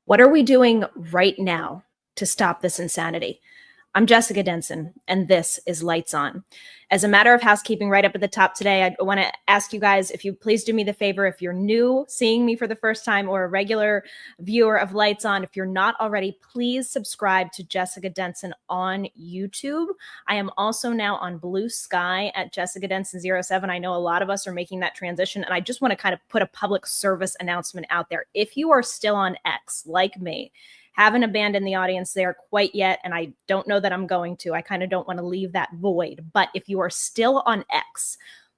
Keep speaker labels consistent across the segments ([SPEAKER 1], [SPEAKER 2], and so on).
[SPEAKER 1] What are we doing right now to stop this insanity? I'm Jessica Denson, and this is Lights On. As a matter of housekeeping, right up at the top today, I want to ask you guys if you please do me the favor, if you're new, seeing me for the first time, or a regular viewer of Lights On, if you're not already, please subscribe to Jessica Denson on YouTube. I am also now on Blue Sky at Jessica Denson07. I know a lot of us are making that transition, and I just want to kind of put a public service announcement out there. If you are still on X, like me, haven't abandoned the audience there quite yet, and I don't know that I'm going to. I kind of don't want to leave that void. But if you are still on X,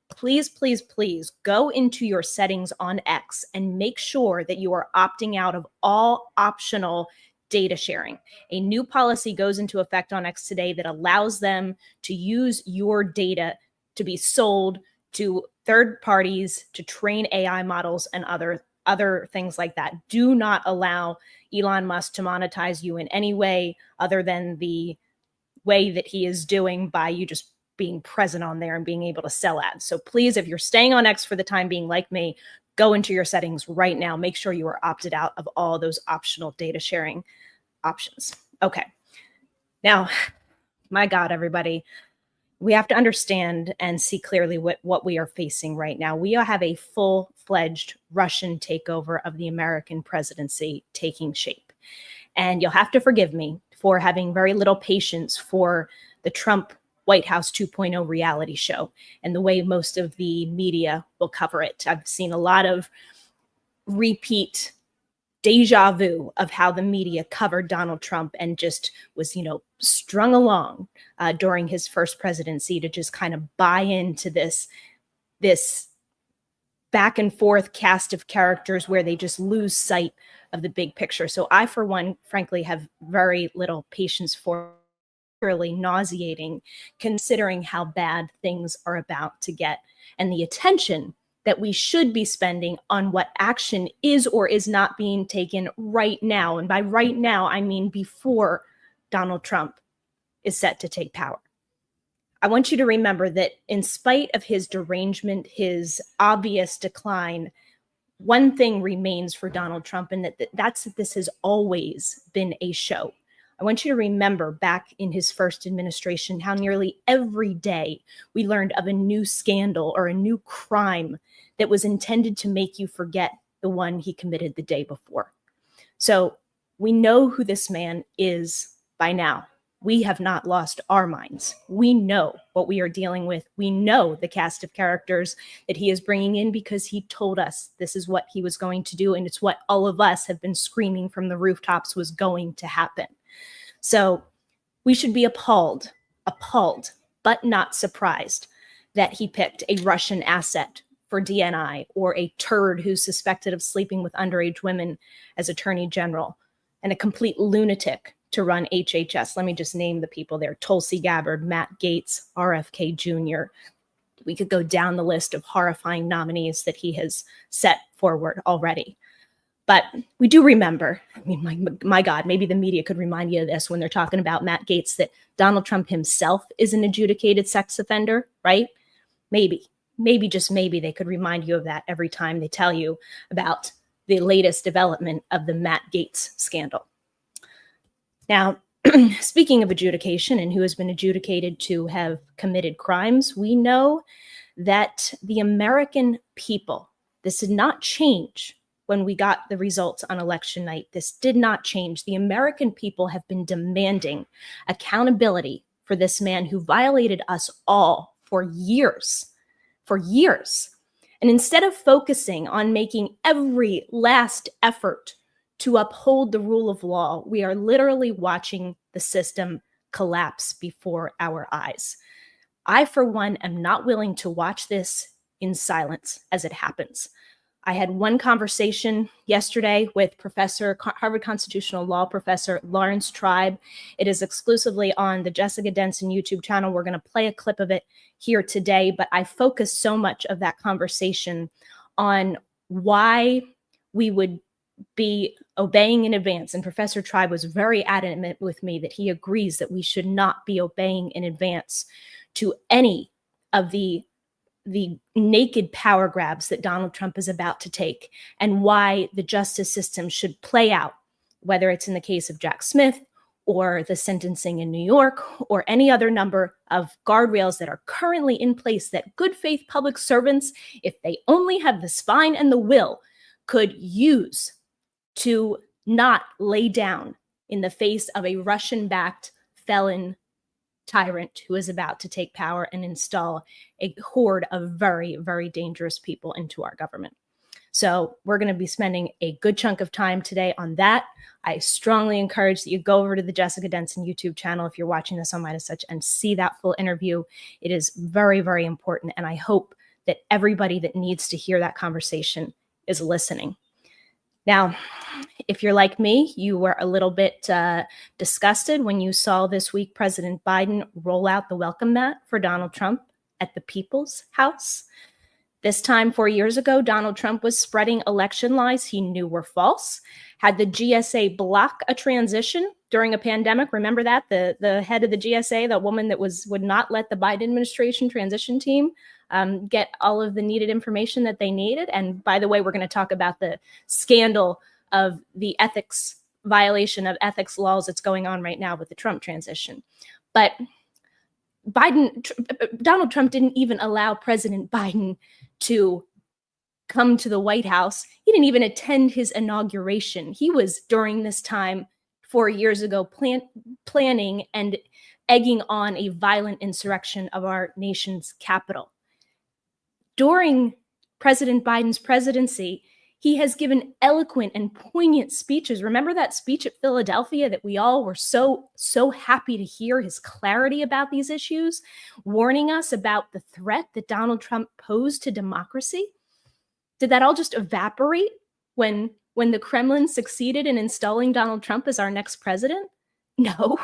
[SPEAKER 1] please, please, please go into your settings on X and make sure that you are opting out of all optional data sharing. A new policy goes into effect on X today that allows them to use your data to be sold to third parties to train AI models and other things like that. Do not allow Elon Musk to monetize you in any way other than the way that he is doing by you just being present on there and being able to sell ads. So please, if you're staying on X for the time being like me, go into your settings right now. Make sure you are opted out of all those optional data sharing options. Okay. Now, my God, everybody, we have to understand and see clearly what we are facing right now. We have a full-fledged Russian takeover of the American presidency taking shape. And you'll have to forgive me for having very little patience for the Trump White House 2.0 reality show and the way most of the media will cover it. I've seen a lot of repeat deja vu of how the media covered Donald Trump and just was, strung along during his first presidency to just kind of buy into this back and forth cast of characters where they just lose sight of the big picture. So I, for one, frankly, have very little patience for really nauseating, considering how bad things are about to get and the attention that we should be spending on what action is or is not being taken right now. And by right now, I mean before Donald Trump is set to take power. I want you to remember that in spite of his derangement, his obvious decline, one thing remains for Donald Trump, and that's that this has always been a show. I want you to remember back in his first administration how nearly every day we learned of a new scandal or a new crime that was intended to make you forget the one he committed the day before. So we know who this man is by now. We have not lost our minds. We know what we are dealing with. We know the cast of characters that he is bringing in because he told us this is what he was going to do. And it's what all of us have been screaming from the rooftops was going to happen. So we should be appalled, but not surprised that he picked a Russian asset for DNI or a turd who's suspected of sleeping with underage women as attorney general and a complete lunatic to run HHS. Let me just name the people there: Tulsi Gabbard, Matt Gaetz, RFK Jr. We could go down the list of horrifying nominees that he has set forward already. But we do remember, my God, maybe the media could remind you of this when they're talking about Matt Gaetz, that Donald Trump himself is an adjudicated sex offender, right? Maybe, just maybe they could remind you of that every time they tell you about the latest development of the Matt Gaetz scandal. Now, speaking of adjudication and who has been adjudicated to have committed crimes, we know that the American people, this did not change when we got the results on election night. This did not change. The American people have been demanding accountability for this man who violated us all for years. And instead of focusing on making every last effort to uphold the rule of law, we are literally watching the system collapse before our eyes. I, for one, am not willing to watch this in silence as it happens. I had one conversation yesterday with Harvard Constitutional Law professor Laurence Tribe. It is exclusively on the Jessica Denson YouTube channel. We're going to play a clip of it here today, but I focused so much of that conversation on why we would be obeying in advance. And Professor Tribe was very adamant with me that he agrees that we should not be obeying in advance to any of the naked power grabs that Donald Trump is about to take, and why the justice system should play out whether it's in the case of Jack Smith or the sentencing in New York or any other number of guardrails that are currently in place that good faith public servants, if they only have the spine and the will, could use to not lay down in the face of a Russian-backed felon tyrant who is about to take power and install a horde of very, very dangerous people into our government. So we're going to be spending a good chunk of time today on that. I strongly encourage that you go over to the Jessica Denson YouTube channel if you're watching this on Might As Such and see that full interview. It is very, very important. And I hope that everybody that needs to hear that conversation is listening. Now, if you're like me, you were a little bit disgusted when you saw this week President Biden roll out the welcome mat for Donald Trump at the People's House. This time 4 years ago, Donald Trump was spreading election lies he knew were false, had the GSA block a transition during a pandemic. Remember that? The head of the GSA, the woman that would not let the Biden administration transition team get all of the needed information that they needed. And by the way, we're going to talk about the scandal of the ethics violation of ethics laws that's going on right now with the Trump transition. But Donald Trump didn't even allow President Biden to come to the White House. He didn't even attend his inauguration. He was, during this time 4 years ago, planning and egging on a violent insurrection of our nation's capital. During President Biden's presidency, he has given eloquent and poignant speeches. Remember that speech at Philadelphia that we all were so happy to hear his clarity about these issues, warning us about the threat that Donald Trump posed to democracy? Did that all just evaporate when the Kremlin succeeded in installing Donald Trump as our next president? No,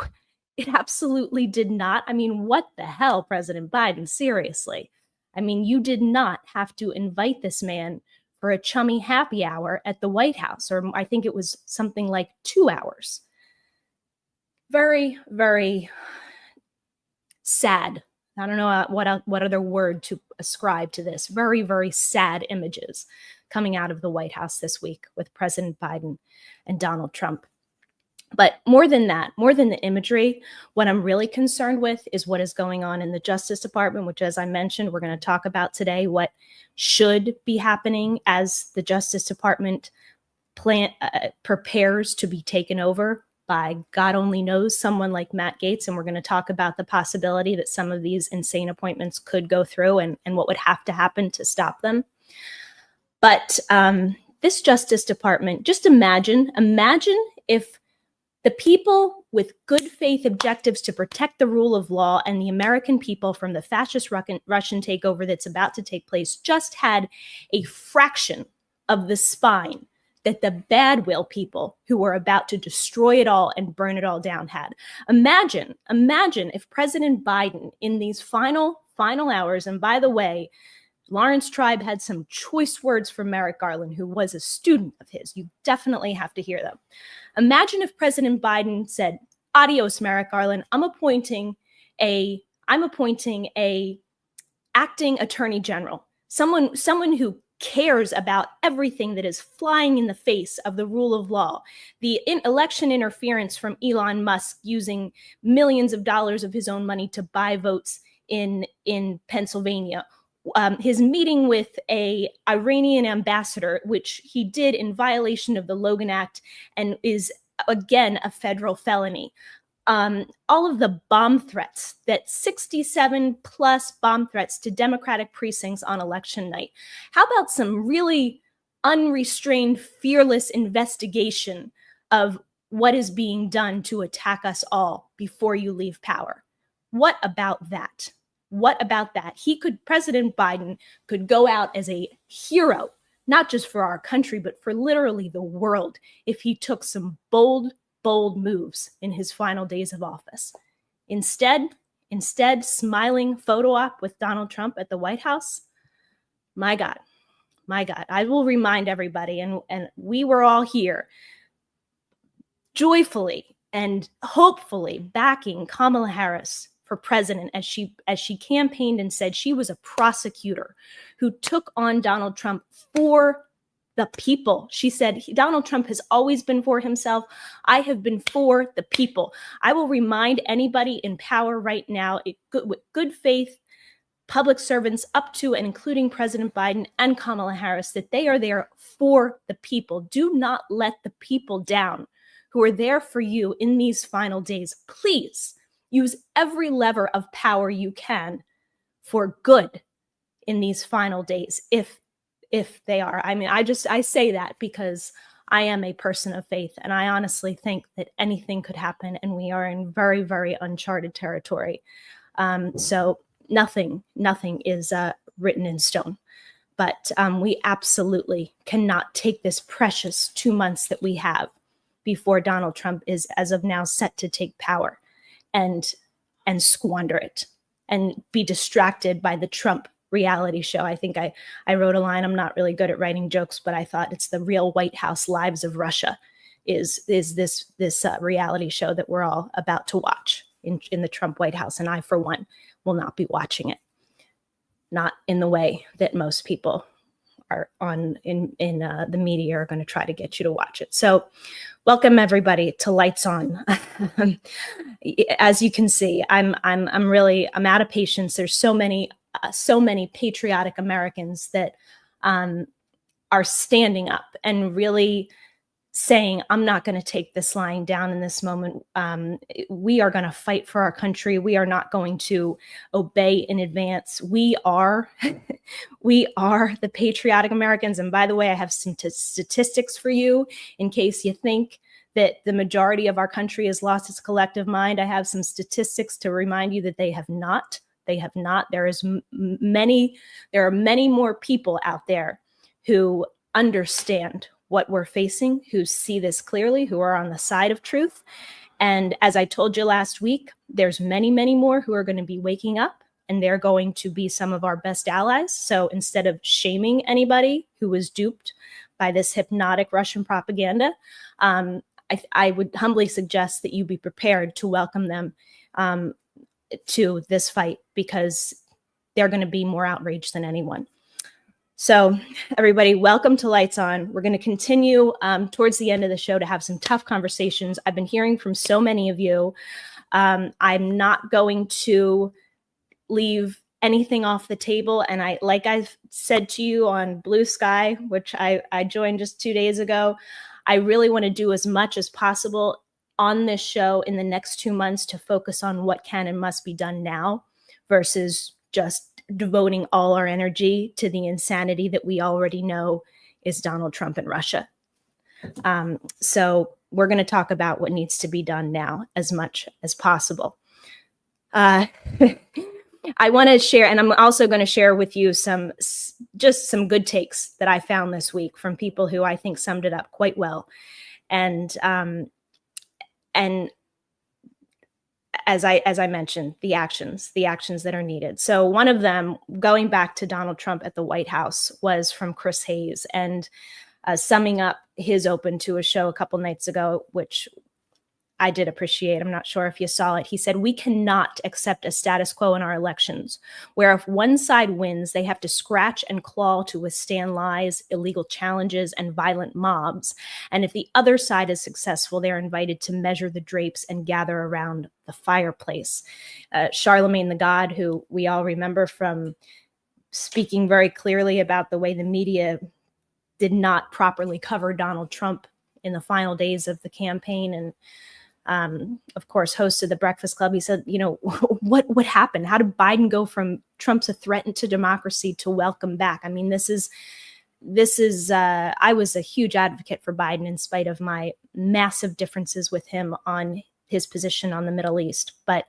[SPEAKER 1] it absolutely did not. I mean, what the hell, President Biden? Seriously. I mean, you did not have to invite this man for a chummy happy hour at the White House, or I think it was something like 2 hours. Very, very sad. I don't know what other word to ascribe to this. Very, very sad images coming out of the White House this week with President Biden and Donald Trump. But more than that, more than the imagery, what I'm really concerned with is what is going on in the Justice Department, which, as I mentioned, we're going to talk about today, what should be happening as the Justice Department prepares to be taken over by God only knows someone like Matt Gaetz. And we're going to talk about the possibility that some of these insane appointments could go through and what would have to happen to stop them. But this Justice Department, just imagine if the people with good faith objectives to protect the rule of law and the American people from the fascist Russian takeover that's about to take place just had a fraction of the spine that the bad will people who were about to destroy it all and burn it all down had. Imagine if President Biden in these final hours, and by the way, Laurence Tribe had some choice words for Merrick Garland, who was a student of his. You definitely have to hear them. Imagine if President Biden said, "Adios, Merrick Garland. I'm appointing a acting attorney general, someone who cares about everything that is flying in the face of the rule of law, the election interference from Elon Musk using millions of dollars of his own money to buy votes in Pennsylvania." His meeting with a Iranian ambassador, which he did in violation of the Logan Act and is, again, a federal felony. All of the bomb threats, that 67 plus bomb threats to Democratic precincts on election night. How about some really unrestrained, fearless investigation of what is being done to attack us all before you leave power? What about that? What about that? President Biden could go out as a hero, not just for our country, but for literally the world, if he took some bold moves in his final days of office. Instead, smiling photo op with Donald Trump at the White House. My God, I will remind everybody, and we were all here joyfully and hopefully backing Kamala Harris for president as she campaigned and said she was a prosecutor who took on Donald Trump for the people. She said, Donald Trump has always been for himself. I have been for the people. I will remind anybody in power right now, with good faith, public servants up to and including President Biden and Kamala Harris, that they are there for the people. Do not let the people down who are there for you in these final days. Please use every lever of power you can for good in these final days, if they are. I mean, I say that because I am a person of faith, and I honestly think that anything could happen, and we are in very, very uncharted territory. So nothing is written in stone, but we absolutely cannot take this precious 2 months that we have before Donald Trump is, as of now, set to take power and squander it and be distracted by the Trump reality show. I think I wrote a line. I'm not really good at writing jokes, but I thought it's the real White House Lives of Russia is this reality show that we're all about to watch in the Trump White House. And I, for one, will not be watching it, not in the way that most people are in the media are going to try to get you to watch it. So welcome everybody to Lights On. As you can see, I'm out of patience. There's so many patriotic Americans that are standing up and really saying, I'm not going to take this lying down in this moment. We are going to fight for our country. We are not going to obey in advance. We are the patriotic Americans. And by the way, I have some statistics for you in case you think that the majority of our country has lost its collective mind. I have some statistics to remind you that they have not. They have not. There are many more people out there who understand what we're facing, who see this clearly, who are on the side of truth. And as I told you last week, there's many, many more who are going to be waking up, and they're going to be some of our best allies. So instead of shaming anybody who was duped by this hypnotic Russian propaganda, I would humbly suggest that you be prepared to welcome them to this fight, because they're going to be more outraged than anyone. So everybody, welcome to Lights On. We're going to continue towards the end of the show to have some tough conversations. I've been hearing from so many of you. I'm not going to leave anything off the table. And like I've said to you on Blue Sky, which I joined just 2 days ago, I really want to do as much as possible on this show in the next 2 months to focus on what can and must be done now versus just devoting all our energy to the insanity that we already know is Donald Trump and Russia. So we're going to talk about what needs to be done now as much as possible. I want to share, and I'm also going to share with you some good takes that I found this week from people who I think summed it up quite well. And as I mentioned, the actions that are needed. So one of them, going back to Donald Trump at the White House, was from Chris Hayes, and summing up his open to a show a couple nights ago, which I did appreciate. I'm not sure if you saw it. He said, we cannot accept a status quo in our elections, where if one side wins, they have to scratch and claw to withstand lies, illegal challenges, and violent mobs. And if the other side is successful, they're invited to measure the drapes and gather around the fireplace. Charlemagne the God, who we all remember from speaking very clearly about the way the media did not properly cover Donald Trump in the final days of the campaign, and of course, hosted the Breakfast Club. He said, what happened? How did Biden go from Trump's a threat to democracy to welcome back? I mean, this is I was a huge advocate for Biden in spite of my massive differences with him on his position on the Middle East. But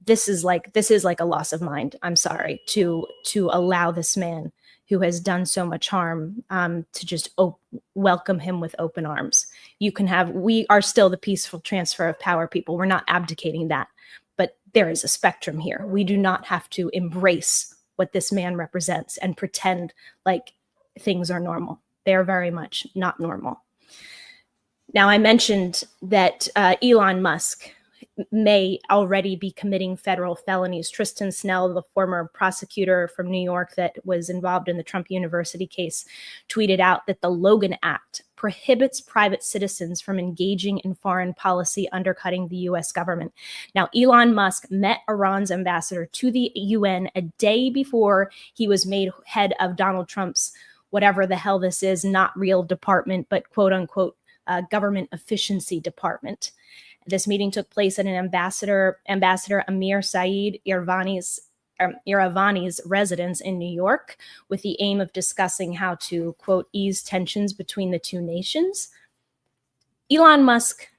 [SPEAKER 1] this is like a loss of mind. I'm sorry to allow this man who has done so much harm to just welcome him with open arms. We are still the peaceful transfer of power people. We're not abdicating that, but there is a spectrum here. We do not have to embrace what this man represents and pretend like things are normal. They are very much not normal. Now, I mentioned that Elon Musk may already be committing federal felonies. Tristan Snell, the former prosecutor from New York that was involved in the Trump University case, tweeted out that the Logan Act prohibits private citizens from engaging in foreign policy undercutting the US government. Now, Elon Musk met Iran's ambassador to the UN a day before he was made head of Donald Trump's, whatever the hell this is, not real department, but quote unquote, government efficiency department. This meeting took place at an Ambassador Amir Saeed Iravani's residence in New York, with the aim of discussing how to, quote, ease tensions between the two nations. Elon Musk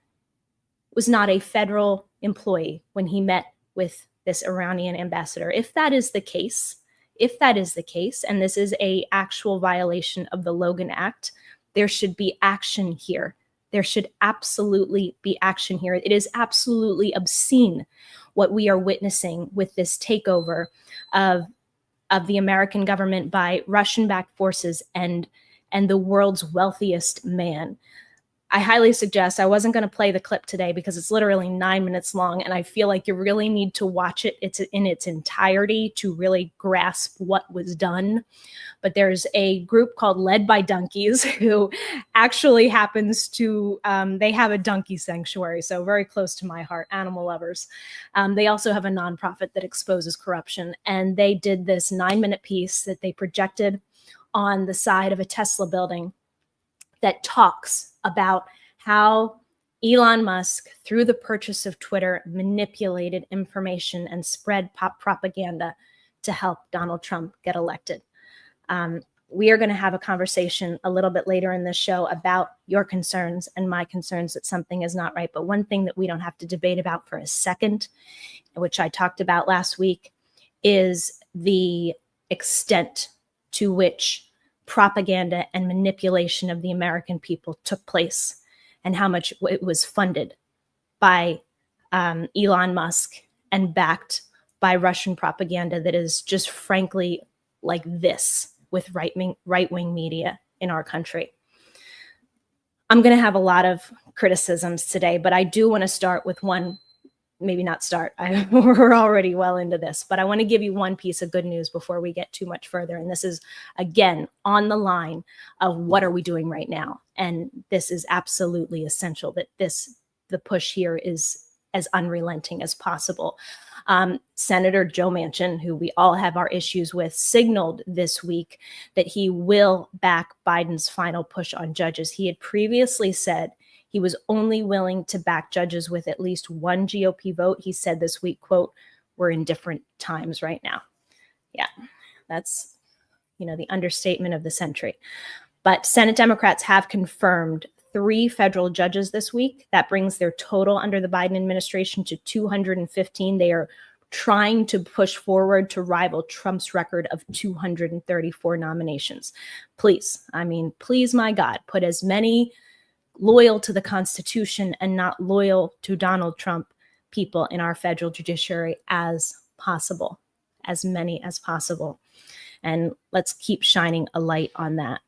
[SPEAKER 1] was not a federal employee when he met with this Iranian ambassador. If that is the case, and this is an actual violation of the Logan Act, there should be action here. There should absolutely be action here. It is absolutely obscene what we are witnessing with this takeover of the American government by Russian-backed forces and the world's wealthiest man. I highly suggest, I wasn't going to play the clip today because it's literally 9 minutes long, and I feel like you really need to watch it in its entirety to really grasp what was done. But there's a group called Led by Donkeys who actually happens to, they have a donkey sanctuary, so very close to my heart, animal lovers. They also have a nonprofit that exposes corruption, and they did this 9-minute piece that they projected on the side of a Tesla building that talks about how Elon Musk, through the purchase of Twitter, manipulated information and spread propaganda to help Donald Trump get elected. We are going to have a conversation a little bit later in this show about your concerns and my concerns that something is not right. But one thing that we don't have to debate about for a second, which I talked about last week, is the extent to which propaganda and manipulation of the American people took place and how much it was funded by Elon Musk and backed by Russian propaganda that is just frankly like this with right-wing media in our country. I'm going to have a lot of criticisms today, but I do want to start with one. Maybe not start. We're already well into this, but I want to give you one piece of good news before we get too much further. And this is, again, on the line of what are we doing right now? And this is absolutely essential that the push here is as unrelenting as possible. Senator Joe Manchin, who we all have our issues with, signaled this week that he will back Biden's final push on judges. He had previously said he was only willing to back judges with at least one GOP vote. He said this week, quote, "We're in different times right now." Yeah, that's, the understatement of the century. But Senate Democrats have confirmed 3 federal judges this week. That brings their total under the Biden administration to 215. They are trying to push forward to rival Trump's record of 234 nominations. Please, my God, put as many loyal to the Constitution and not loyal to Donald Trump people in our federal judiciary as possible, as many as possible. And let's keep shining a light on that.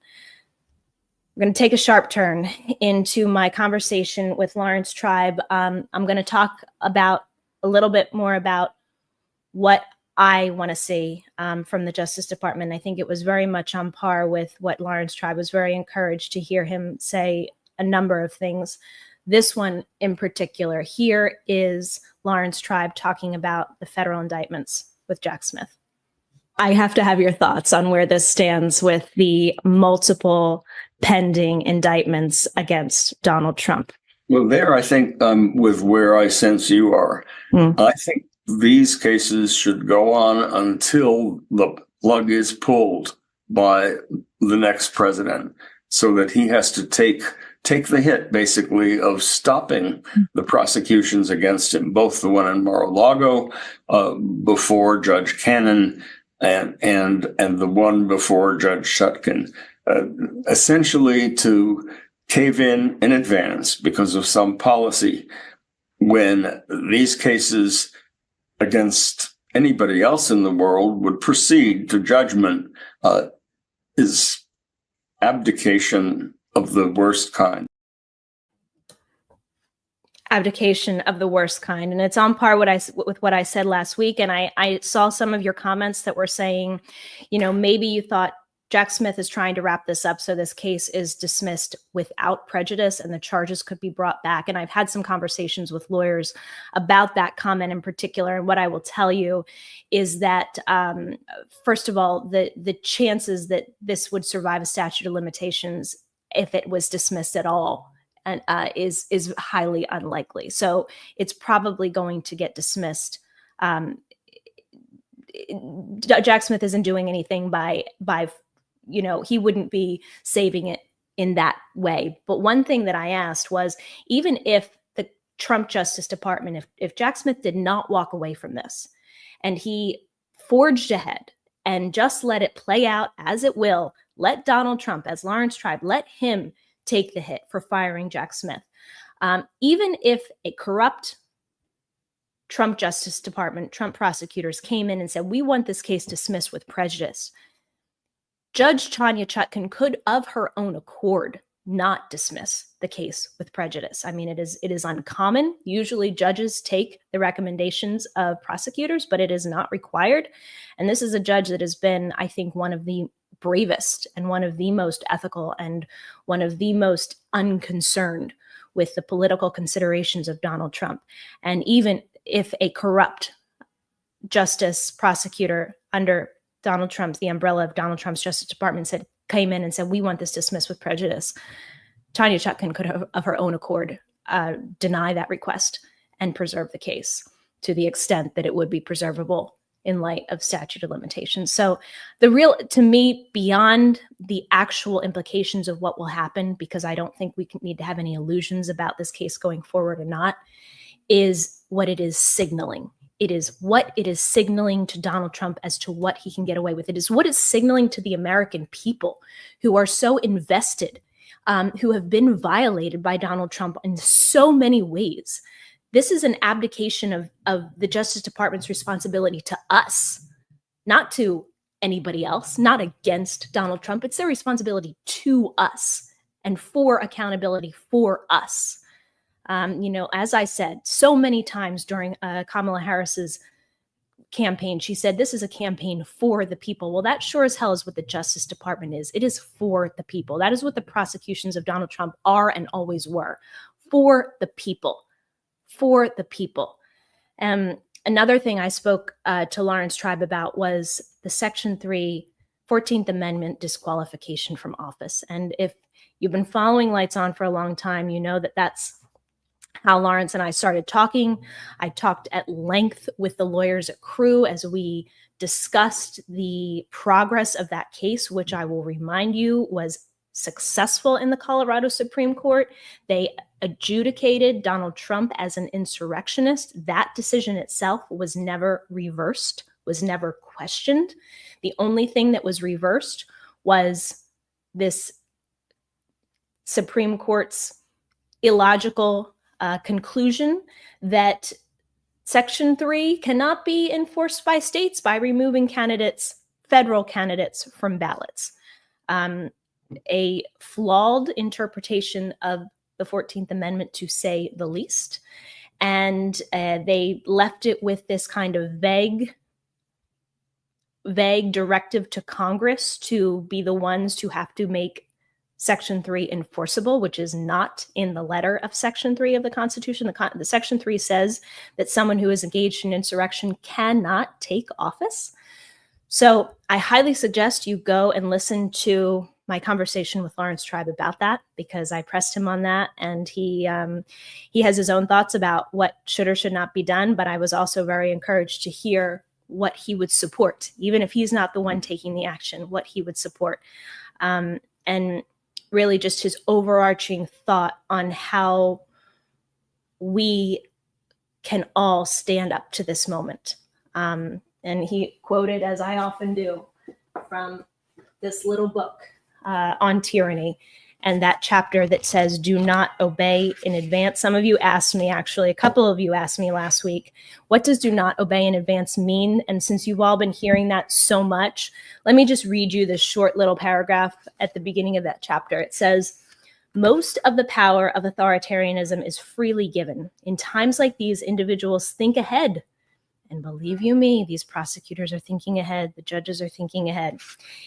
[SPEAKER 1] We're going to take a sharp turn into my conversation with Laurence Tribe. I'm going to talk about a little bit more about what I want to see from the Justice Department. I think it was very much on par with what Laurence Tribe was very encouraged to hear him say a number of things. This one in particular, here is Laurence Tribe talking about the federal indictments with Jack Smith. I have to have your thoughts on where this stands with the multiple pending indictments against Donald Trump.
[SPEAKER 2] Well, there, I think with where I sense you are, I think these cases should go on until the plug is pulled by the next president, so that he has to take the hit, basically, of stopping the prosecutions against him, both the one in Mar-a-Lago before Judge Cannon and the one before Judge Shutkin, essentially to cave in advance because of some policy when these cases against anybody else in the world would proceed to judgment is abdication of the worst kind.
[SPEAKER 1] abdication of the worst kind. And it's on par with what I said last week. And I saw some of your comments that were saying, you know, maybe you thought Jack Smith is trying to wrap this up so this case is dismissed without prejudice and the charges could be brought back. And I've had some conversations with lawyers about that comment in particular. And what I will tell you is that, first of all, the chances that this would survive a statute of limitations if it was dismissed at all and is highly unlikely. So it's probably going to get dismissed. Jack Smith isn't doing anything by you know, he wouldn't be saving it in that way. But one thing that I asked was, even if the Trump Justice Department, if Jack Smith did not walk away from this and he forged ahead and just let it play out as it will, let Donald Trump, as Laurence Tribe, let him take the hit for firing Jack Smith. Even if a corrupt Trump Justice Department, Trump prosecutors came in and said, we want this case dismissed with prejudice, Judge Tanya Chutkan could, of her own accord, not dismiss the case with prejudice. I mean, it is uncommon. Usually judges take the recommendations of prosecutors, but it is not required. And this is a judge that has been, I think, one of the bravest and one of the most ethical and one of the most unconcerned with the political considerations of Donald Trump. And even if a corrupt justice prosecutor under Donald Trump's, the umbrella of Donald Trump's Justice Department came in and said, we want this dismissed with prejudice, Tanya Chutkan could have, of her own accord, deny that request and preserve the case to the extent that it would be preservable in light of statute of limitations. So to me, beyond the actual implications of what will happen, because I don't think we need to have any illusions about this case going forward or not, is what it is signaling. It is what it is signaling to Donald Trump as to what he can get away with. It is what it's signaling to the American people who are so invested, who have been violated by Donald Trump in so many ways. This is an abdication of the Justice Department's responsibility to us, not to anybody else, not against Donald Trump. It's their responsibility to us and for accountability for us. You know, as I said so many times during Kamala Harris's campaign, she said, this is a campaign for the people. Well, that sure as hell is what the Justice Department is. It is for the people. That is what the prosecutions of Donald Trump are and always were. For the people. For the people. Another thing I spoke to Laurence Tribe about was the Section 3 14th Amendment disqualification from office. And if you've been following Lights On for a long time, you know that that's how Laurence and I started talking. I talked at length with the lawyers at Crew as we discussed the progress of that case, which I will remind you was successful in the Colorado Supreme Court. They adjudicated Donald Trump as an insurrectionist. That decision itself was never reversed, was never questioned. The only thing that was reversed was this Supreme Court's illogical conclusion that Section 3 cannot be enforced by states by removing candidates, federal candidates, from ballots. A flawed interpretation of the 14th Amendment, to say the least. And they left it with this kind of vague directive to Congress to be the ones to have to make Section 3 enforceable, which is not in the letter of Section 3 of the Constitution. The Section 3 says that someone who is engaged in insurrection cannot take office. So I highly suggest you go and listen to my conversation with Laurence Tribe about that, because I pressed him on that, and he has his own thoughts about what should or should not be done. But I was also very encouraged to hear what he would support, even if he's not the one taking the action, what he would support. And really just his overarching thought on how we can all stand up to this moment. And he quoted, as I often do, from this little book on tyranny, and that chapter that says, do not obey in advance. Some of you asked me, actually, a couple of you asked me last week, what does do not obey in advance mean? And since you've all been hearing that so much, let me just read you this short little paragraph at the beginning of that chapter. It says, Most of the power of authoritarianism is freely given. In times like these, individuals think ahead. And believe you me, these prosecutors are thinking ahead. The judges are thinking ahead.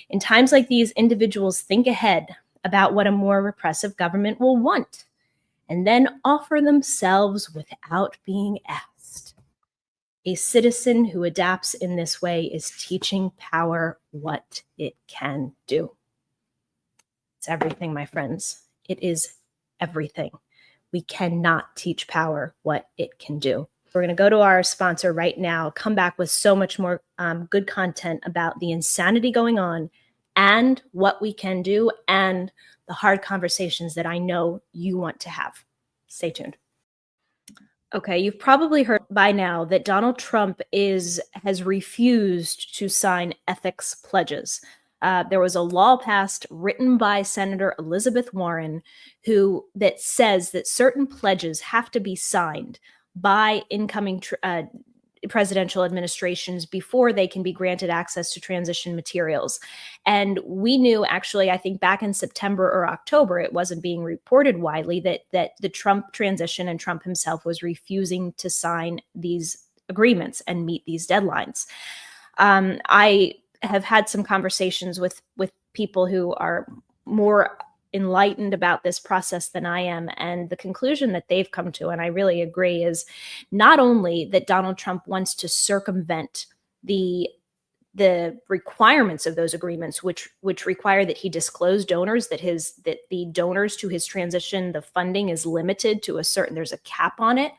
[SPEAKER 1] In times like these, individuals think ahead about what a more repressive government will want, and then offer themselves without being asked. A citizen who adapts in this way is teaching power what it can do. It's everything, my friends. It is everything. We cannot teach power what it can do. We're going to go to our sponsor right now, come back with so much more good content about the insanity going on and what we can do and the hard conversations that I know you want to have. Stay tuned. Okay, you've probably heard by now that Donald Trump has refused to sign ethics pledges. There was a law passed written by Senator Elizabeth Warren that says that certain pledges have to be signed by incoming presidential administrations before they can be granted access to transition materials. And we knew, actually, I think back in September or October, it wasn't being reported widely that the Trump transition and Trump himself was refusing to sign these agreements and meet these deadlines. I have had some conversations with people who are more enlightened about this process than I am. And the conclusion that they've come to, and I really agree, is not only that Donald Trump wants to circumvent the requirements of those agreements, which require that he disclose donors, that the donors to his transition, the funding is limited to there's a cap on it.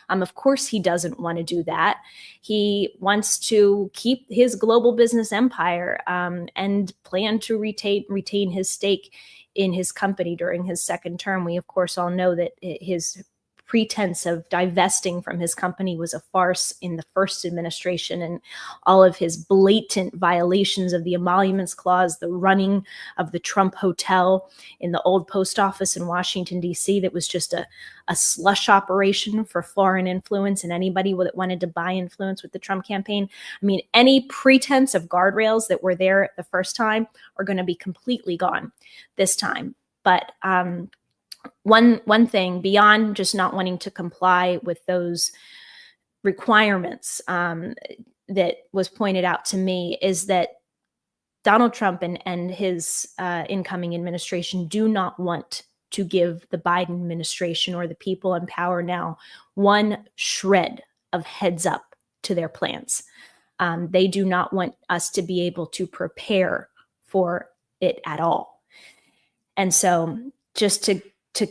[SPEAKER 1] Of course, he doesn't want to do that. He wants to keep his global business empire and plan to retain his stake in his company during his second term. We, of course, all know that his pretense of divesting from his company was a farce in the first administration, and all of his blatant violations of the emoluments clause, the running of the Trump Hotel in the old post office in Washington, D.C., that was just a slush operation for foreign influence and anybody that wanted to buy influence with the Trump campaign. I mean, any pretense of guardrails that were there the first time are going to be completely gone this time. But one thing beyond just not wanting to comply with those requirements that was pointed out to me is that Donald Trump and his incoming administration do not want to give the Biden administration or the people in power now one shred of heads up to their plans. They do not want us to be able to prepare for it at all. And so just to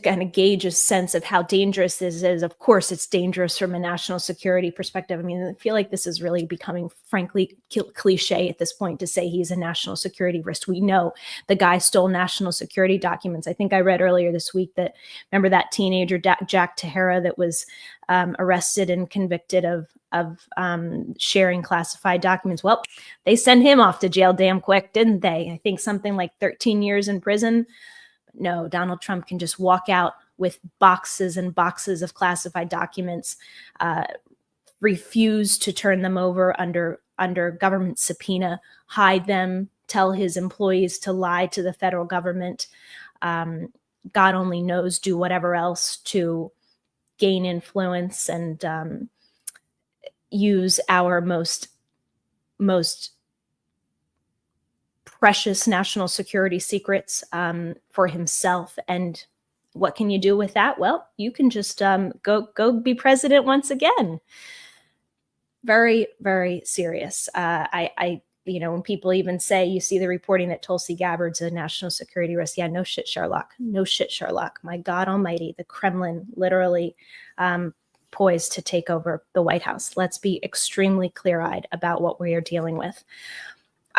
[SPEAKER 1] kind of gauge a sense of how dangerous this is, of course, it's dangerous from a national security perspective. I mean, I feel like this is really becoming, frankly, cliche at this point to say he's a national security risk. We know the guy stole national security documents. I think I read earlier this week that, remember that teenager, Jack Tahara, that was arrested and convicted of sharing classified documents. Well, they sent him off to jail damn quick, didn't they? I think something like 13 years in prison. No, Donald Trump can just walk out with boxes and boxes of classified documents, refuse to turn them over under government subpoena, hide them, tell his employees to lie to the federal government. God only knows, do whatever else to gain influence and use our most precious national security secrets for himself. And what can you do with that? Well, you can just go be president once again. Very, very serious. When people even say, you see the reporting that Tulsi Gabbard's a national security risk. Yeah, no shit, Sherlock. No shit, Sherlock. My God almighty, the Kremlin literally poised to take over the White House. Let's be extremely clear-eyed about what we are dealing with.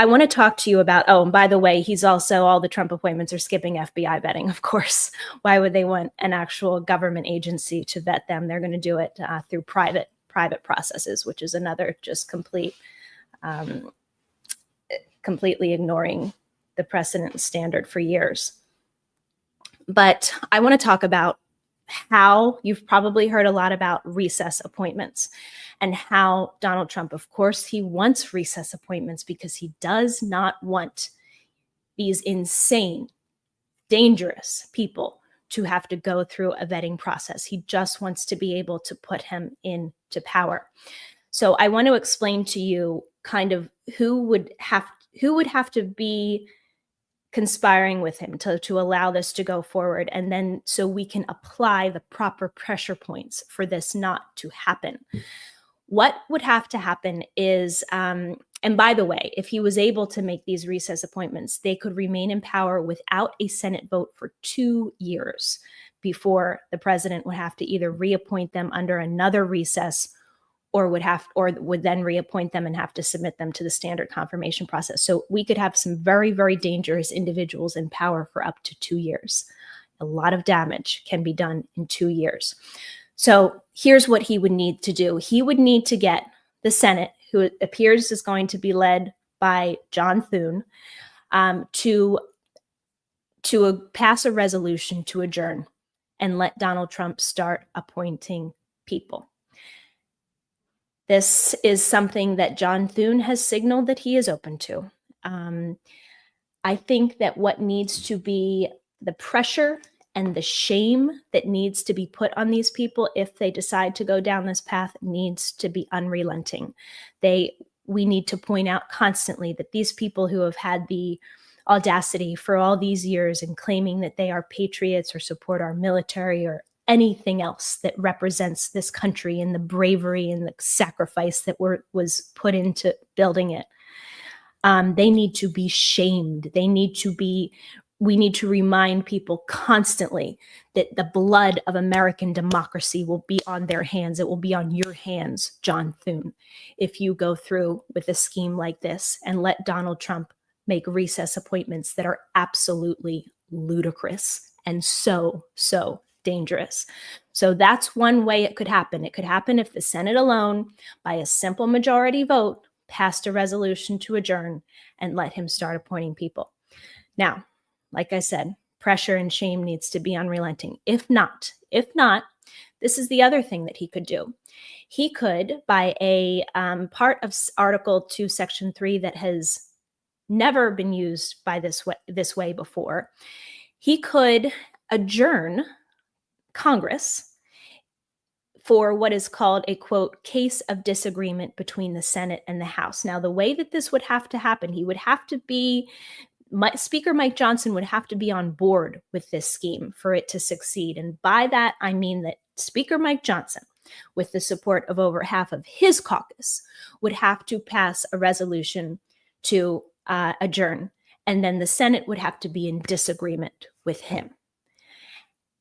[SPEAKER 1] I want to talk to you about, and by the way, all the Trump appointments are skipping FBI vetting, of course. Why would they want an actual government agency to vet them? They're going to do it through private processes, which is another just completely ignoring the precedent standard for years. But I want to talk about how you've probably heard a lot about recess appointments and how Donald Trump, of course, he wants recess appointments because he does not want these insane, dangerous people to have to go through a vetting process. He just wants to be able to put him into power. So I want to explain to you kind of who would have to be conspiring with him to allow this to go forward, and then so we can apply the proper pressure points for this not to happen. What would have to happen is, and by the way, if he was able to make these recess appointments, they could remain in power without a Senate vote for 2 years before the president would have to either reappoint them under another recess or would then reappoint them and have to submit them to the standard confirmation process. So we could have some very, very dangerous individuals in power for up to 2 years. A lot of damage can be done in 2 years. So here's what he would need to do. He would need to get the Senate, who appears is going to be led by John Thune, to pass a resolution to adjourn and let Donald Trump start appointing people. This is something that John Thune has signaled that he is open to. I think that what needs to be the pressure and the shame that needs to be put on these people if they decide to go down this path needs to be unrelenting. We need to point out constantly that these people who have had the audacity for all these years in claiming that they are patriots or support our military or anything else that represents this country and the bravery and the sacrifice that was put into building it. They need to be shamed. We need to remind people constantly that the blood of American democracy will be on their hands. It will be on your hands, John Thune, if you go through with a scheme like this and let Donald Trump make recess appointments that are absolutely ludicrous and so dangerous. So that's one way it could happen. It could happen if the Senate alone, by a simple majority vote, passed a resolution to adjourn and let him start appointing people. Now, like I said, pressure and shame needs to be unrelenting. If not, this is the other thing that he could do. He could, by a part of Article 2, Section 3 that has never been used by this way before, he could adjourn Congress for what is called a, quote, case of disagreement between the Senate and the House. Now, the way that this would have to happen, Speaker Mike Johnson would have to be on board with this scheme for it to succeed. And by that, I mean that Speaker Mike Johnson, with the support of over half of his caucus, would have to pass a resolution to adjourn. And then the Senate would have to be in disagreement with him.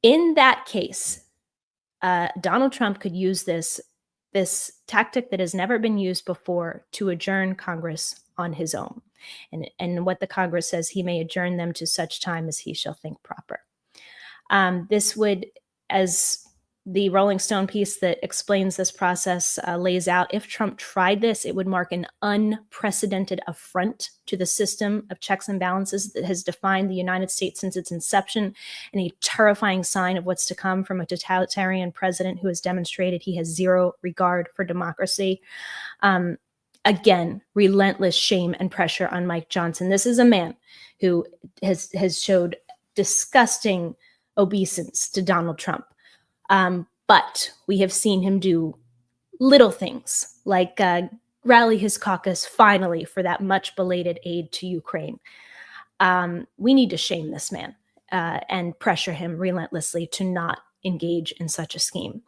[SPEAKER 1] In that case, Donald Trump could use this tactic that has never been used before to adjourn Congress on his own. And what the Congress says, he may adjourn them to such time as he shall think proper. This would, as the Rolling Stone piece that explains this process lays out, if Trump tried this, it would mark an unprecedented affront to the system of checks and balances that has defined the United States since its inception, and a terrifying sign of what's to come from a totalitarian president who has demonstrated he has zero regard for democracy. Again, relentless shame and pressure on Mike Johnson. This is a man who has showed disgusting obeisance to Donald Trump. But we have seen him do little things like rally his caucus finally for that much belated aid to Ukraine. We need to shame this man and pressure him relentlessly to not engage in such a scheme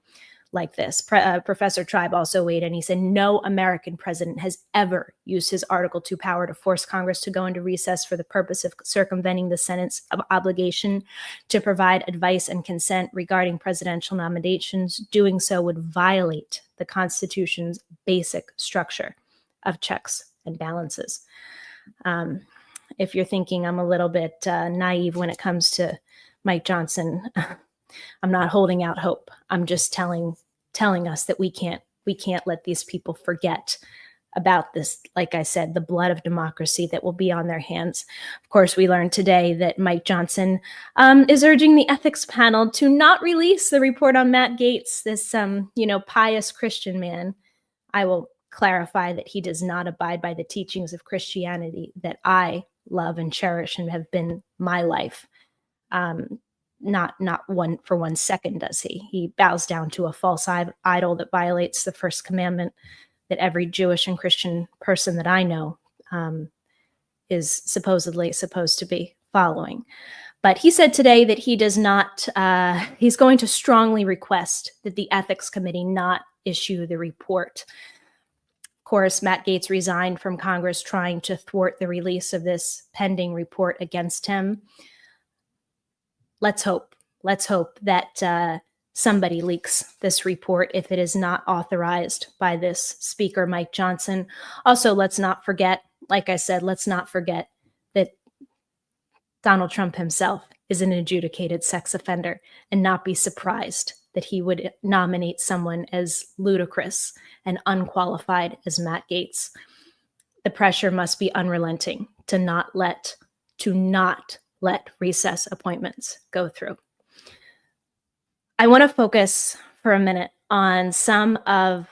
[SPEAKER 1] like this. Professor Tribe also weighed in. He said, no American president has ever used his Article 2 power to force Congress to go into recess for the purpose of circumventing the Senate's obligation to provide advice and consent regarding presidential nominations. Doing so would violate the Constitution's basic structure of checks and balances. If you're thinking I'm a little bit naive when it comes to Mike Johnson, I'm not holding out hope. I'm just telling us that we can't let these people forget about this, like I said, the blood of democracy that will be on their hands. Of course, we learned today that Mike Johnson is urging the ethics panel to not release the report on Matt Gaetz, this pious Christian man. I will clarify that he does not abide by the teachings of Christianity that I love and cherish and have been my life. not one for 1 second does he. He bows down to a false idol that violates the first commandment that every Jewish and Christian person that I know is supposedly supposed to be following. But he said today that he does not, he's going to strongly request that the Ethics Committee not issue the report. Of course, Matt Gaetz resigned from Congress trying to thwart the release of this pending report against him. Let's hope that somebody leaks this report if it is not authorized by this Speaker, Mike Johnson. Also, let's not forget, like I said, let's not forget that Donald Trump himself is an adjudicated sex offender, and not be surprised that he would nominate someone as ludicrous and unqualified as Matt Gaetz. The pressure must be unrelenting to not let recess appointments go through. I want to focus for a minute on some of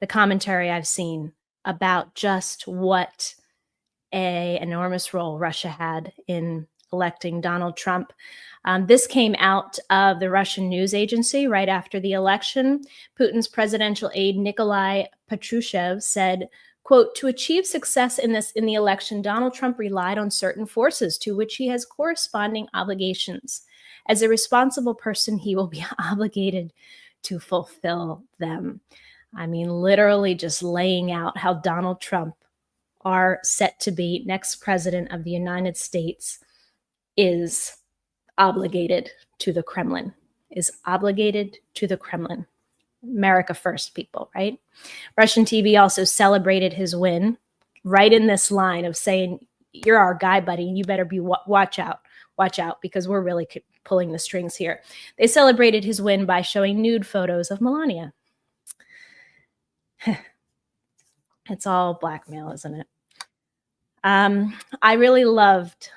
[SPEAKER 1] the commentary I've seen about just what an enormous role Russia had in electing Donald Trump. This came out of the Russian news agency right after the election. Putin's presidential aide, Nikolai Patrushev, said, quote, "To achieve success in the election, Donald Trump relied on certain forces to which he has corresponding obligations. As a responsible person, he will be obligated to fulfill them." I mean, literally just laying out how Donald Trump, our set to be next president of the United States, is obligated to the Kremlin, America first, people, right? Russian TV also celebrated his win right in this line of saying, "You're our guy, buddy. You better be watch out, because we're really pulling the strings here." They celebrated his win by showing nude photos of Melania. It's all blackmail, isn't it? I really loved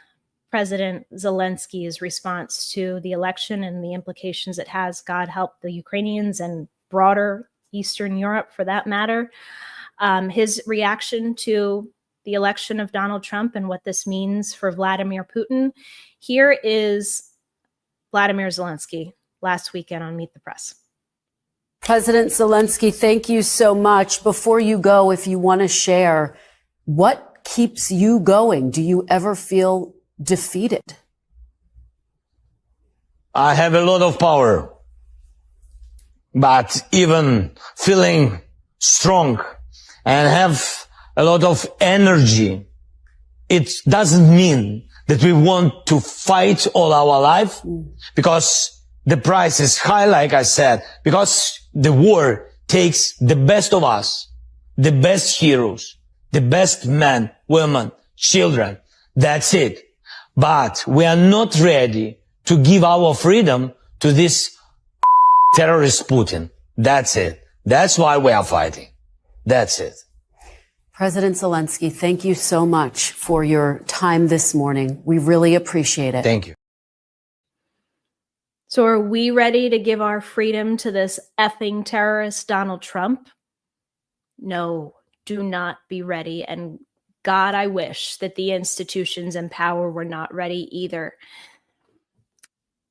[SPEAKER 1] President Zelensky's response to the election and the implications it has. God help the Ukrainians and broader Eastern Europe, for that matter. His reaction to the election of Donald Trump and what this means for Vladimir Putin. Here is Vladimir Zelensky last weekend on Meet the Press.
[SPEAKER 3] President Zelensky, thank you so much. Before you go, if you want to share, what keeps you going? Do you ever feel defeated?
[SPEAKER 4] I have a lot of power, but even feeling strong and have a lot of energy, it doesn't mean that we want to fight all our life, because the price is high, like I said, because the war takes the best of us, the best heroes, the best men, women, children. That's it. But we are not ready to give our freedom to this terrorist Putin. That's it. That's why we are fighting. That's it.
[SPEAKER 3] President Zelensky, thank you so much for your time this morning. We really appreciate it.
[SPEAKER 4] Thank you.
[SPEAKER 1] So are we ready to give our freedom to this effing terrorist, Donald Trump? No, do not be ready. And God, I wish that the institutions in power were not ready either.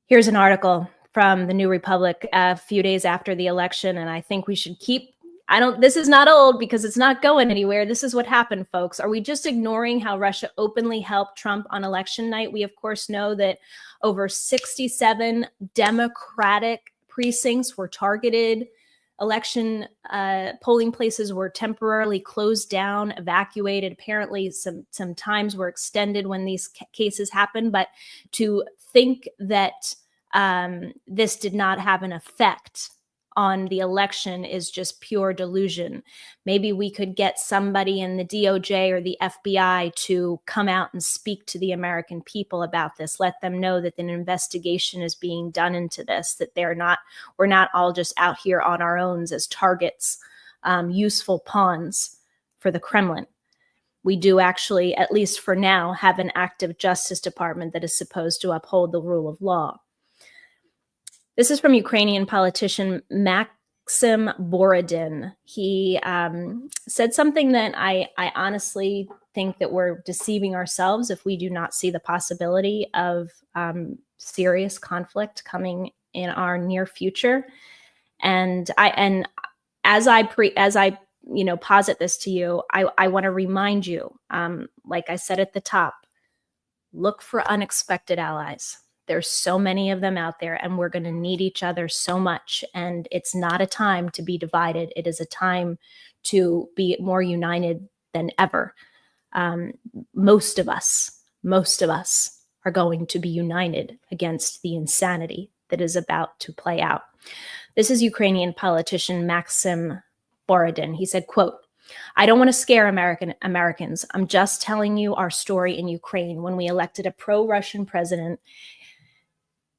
[SPEAKER 1] Here's an article from the New Republic a few days after the election, and I think we should keep, this is not old because it's not going anywhere. This is what happened, folks. Are we just ignoring how Russia openly helped Trump on election night? We, of course, know that over 67 Democratic precincts were targeted. Election polling places were temporarily closed down, evacuated. Apparently, some times were extended when these cases happened. But to think that this did not have an effect on the election is just pure delusion. Maybe we could get somebody in the DOJ or the FBI to come out and speak to the American people about this. Let them know that an investigation is being done into this, that we're not all just out here on our own as targets, useful pawns for the Kremlin. We do actually, at least for now, have an active Justice Department that is supposed to uphold the rule of law. This is from Ukrainian politician Maxim Borodin. He said something that I honestly think that we're deceiving ourselves if we do not see the possibility of serious conflict coming in our near future. And as I posit this to you, I want to remind you, like I said at the top, look for unexpected allies. There's so many of them out there, and we're going to need each other so much. And it's not a time to be divided. It is a time to be more united than ever. Most of us are going to be united against the insanity that is about to play out. This is Ukrainian politician Maxim Borodin. He said, quote, "I don't want to scare Americans. I'm just telling you our story in Ukraine when we elected a pro-Russian president,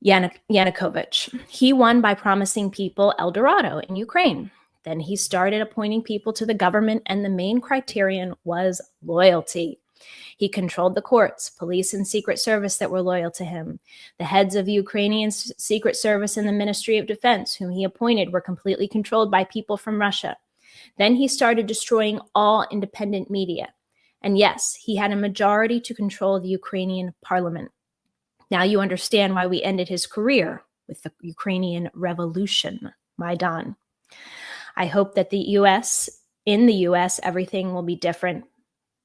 [SPEAKER 1] Yanukovych. He won by promising people El Dorado in Ukraine. Then he started appointing people to the government, and the main criterion was loyalty. He controlled the courts, police, and Secret Service that were loyal to him. The heads of the Ukrainian Secret Service and the Ministry of Defense, whom he appointed, were completely controlled by people from Russia. Then he started destroying all independent media. And yes, he had a majority to control the Ukrainian parliament. Now you understand why we ended his career with the Ukrainian Revolution, Maidan. I hope that in the US, everything will be different,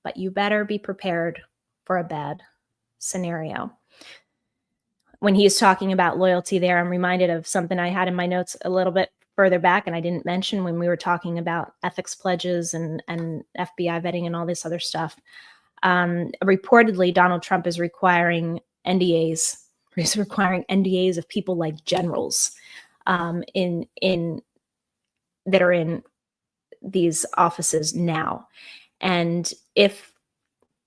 [SPEAKER 1] but you better be prepared for a bad scenario." When he is talking about loyalty there, I'm reminded of something I had in my notes a little bit further back, and I didn't mention when we were talking about ethics pledges and FBI vetting and all this other stuff. Reportedly, Donald Trump is requiring NDAs. He's requiring NDAs of people like generals that are in these offices now. And if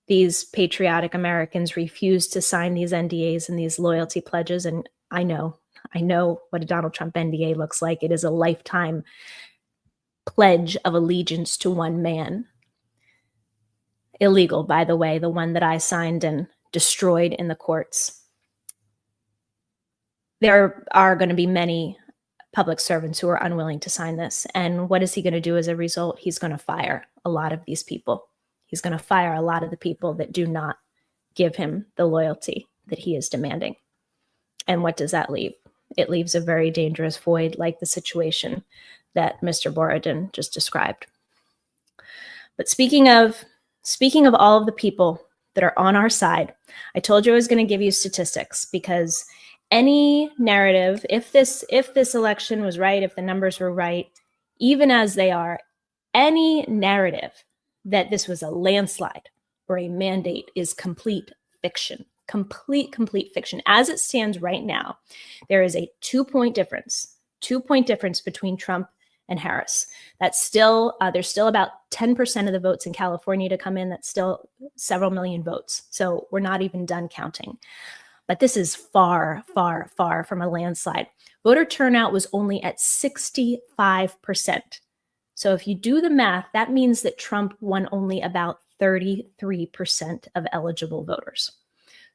[SPEAKER 1] these patriotic Americans refuse to sign these NDAs and these loyalty pledges, and I know what a Donald Trump NDA looks like. It is a lifetime pledge of allegiance to one man. Illegal, by the way, the one that I signed and destroyed in the courts. There are going to be many public servants who are unwilling to sign this. And what is he going to do as a result? He's going to fire a lot of these people. He's going to fire a lot of the people that do not give him the loyalty that he is demanding. And what does that leave? It leaves a very dangerous void, like the situation that Mr. Borodin just described. But speaking of all of the people that are on our side, I told you I was going to give you statistics, because any narrative, if this election was right, if the numbers were right, even as they are, any narrative that this was a landslide or a mandate is complete fiction. Complete fiction. As it stands right now, there is a 2-point difference between Trump and Harris. That's still, there's still about 10% of the votes in California to come in. That's still several million votes. So we're not even done counting. But this is far from a landslide. Voter turnout was only at 65%. So if you do the math, that means that Trump won only about 33% of eligible voters.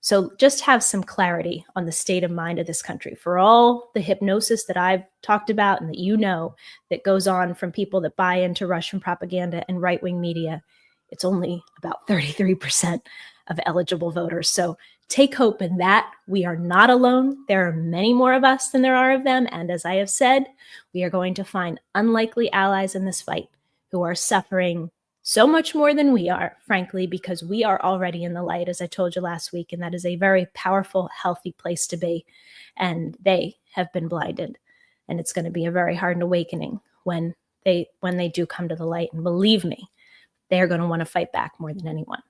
[SPEAKER 1] So just have some clarity on the state of mind of this country. For all the hypnosis that I've talked about and that you know that goes on from people that buy into Russian propaganda and right-wing media, it's only about 33% of eligible voters. So take hope in that. We are not alone. There are many more of us than there are of them. And as I have said, we are going to find unlikely allies in this fight who are suffering so much more than we are, frankly, because we are already in the light, as I told you last week, and that is a very powerful, healthy place to be. And they have been blinded. And it's going to be a very hard awakening when they do come to the light. And believe me, they are going to want to fight back more than anyone.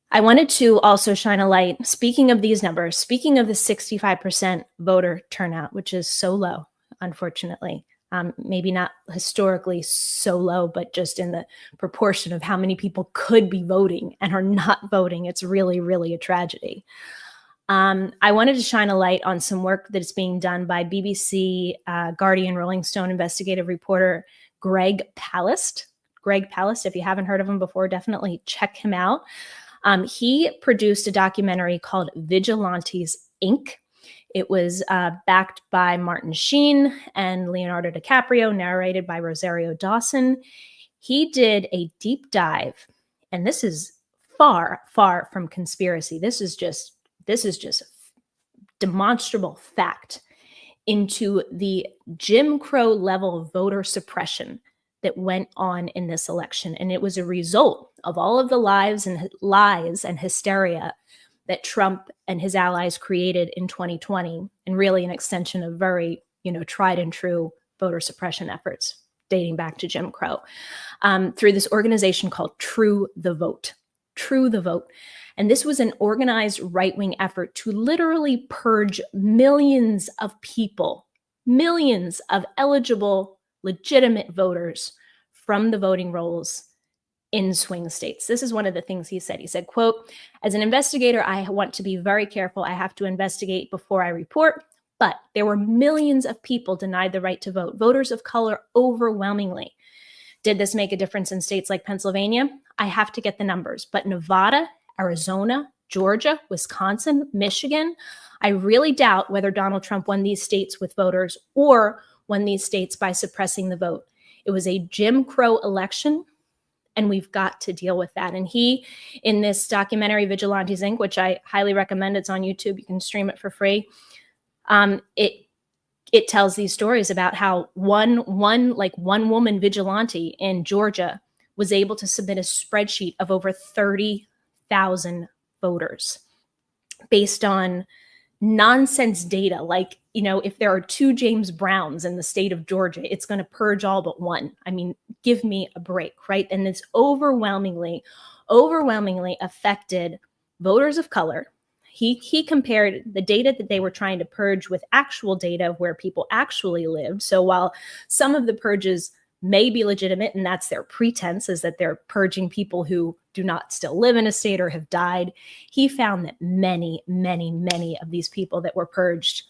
[SPEAKER 1] I wanted to also shine a light, speaking of these numbers, speaking of the 65% voter turnout, which is so low, unfortunately. Maybe not historically so low, but just in the proportion of how many people could be voting and are not voting. It's really, really a tragedy. I wanted to shine a light on some work that is being done by BBC, Guardian, Rolling Stone investigative reporter Greg Palast. Greg Palast, if you haven't heard of him before, definitely check him out. He produced a documentary called Vigilantes, Inc. It was backed by Martin Sheen and Leonardo DiCaprio, narrated by Rosario Dawson. He did a deep dive, and this is far from conspiracy. This is just demonstrable fact into the Jim Crow level of voter suppression that went on in this election. And it was a result of all of the lies and hysteria that Trump and his allies created in 2020, and really an extension of very, tried and true voter suppression efforts dating back to Jim Crow, through this organization called True the Vote. True the Vote. And this was an organized right-wing effort to literally purge millions of people, millions of eligible, legitimate voters from the voting rolls in swing states. This is one of the things he said. He said, quote, "As an investigator, I want to be very careful. I have to investigate before I report. But there were millions of people denied the right to vote, voters of color overwhelmingly. Did this make a difference in states like Pennsylvania? I have to get the numbers. But Nevada, Arizona, Georgia, Wisconsin, Michigan, I really doubt whether Donald Trump won these states with voters or won these states by suppressing the vote. It was a Jim Crow election, and we've got to deal with that." And he, in this documentary, Vigilantes Inc., which I highly recommend, it's on YouTube, you can stream it for free. It tells these stories about how one woman vigilante in Georgia was able to submit a spreadsheet of over 30,000 voters based on nonsense data. Like, if there are 2 James Browns in the state of Georgia, it's going to purge all but one. I mean, give me a break, right? And it's overwhelmingly affected voters of color. He compared the data that they were trying to purge with actual data of where people actually lived. So while some of the purges may be legitimate, and that's their pretense, is that they're purging people who do not still live in a state or have died, he found that many, many, many of these people that were purged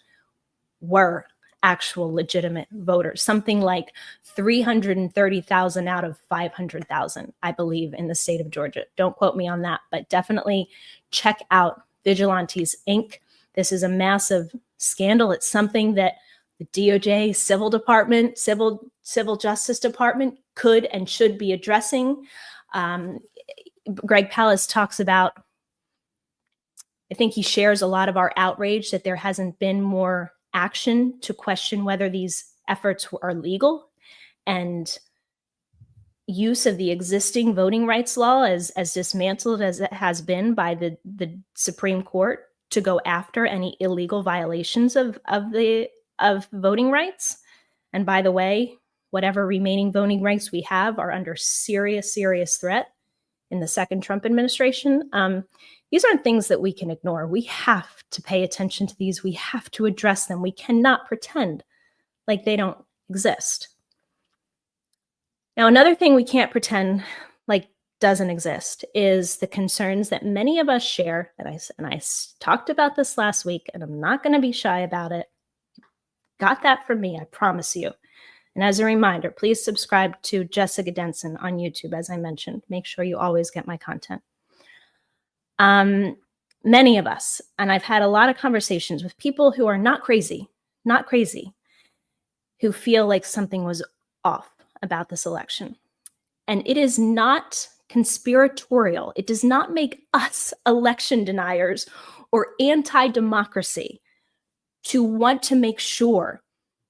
[SPEAKER 1] were actual legitimate voters. Something like 330,000 out of 500,000, I believe, in the state of Georgia. Don't quote me on that, but definitely check out Vigilantes Inc. This is a massive scandal. It's something that the DOJ, Civil Department, Civil Justice Department could and should be addressing. Greg Palast talks about, I think he shares a lot of our outrage that there hasn't been more action to question whether these efforts are legal, and use of the existing voting rights law, as dismantled as it has been by the Supreme Court, to go after any illegal violations of voting rights. And by the way, whatever remaining voting rights we have are under serious threat in the second Trump administration. These aren't things that we can ignore. We have to pay attention to these. We have to address them. We cannot pretend like they don't exist. Now, another thing we can't pretend like doesn't exist is the concerns that many of us share. And I talked about this last week, and I'm not going to be shy about it. Got that from me, I promise you. And as a reminder, please subscribe to Jessica Denson on YouTube, as I mentioned. Make sure you always get my content. Many of us, and I've had a lot of conversations with people who are not crazy, who feel like something was off about this election. And it is not conspiratorial. It does not make us election deniers or anti-democracy to want to make sure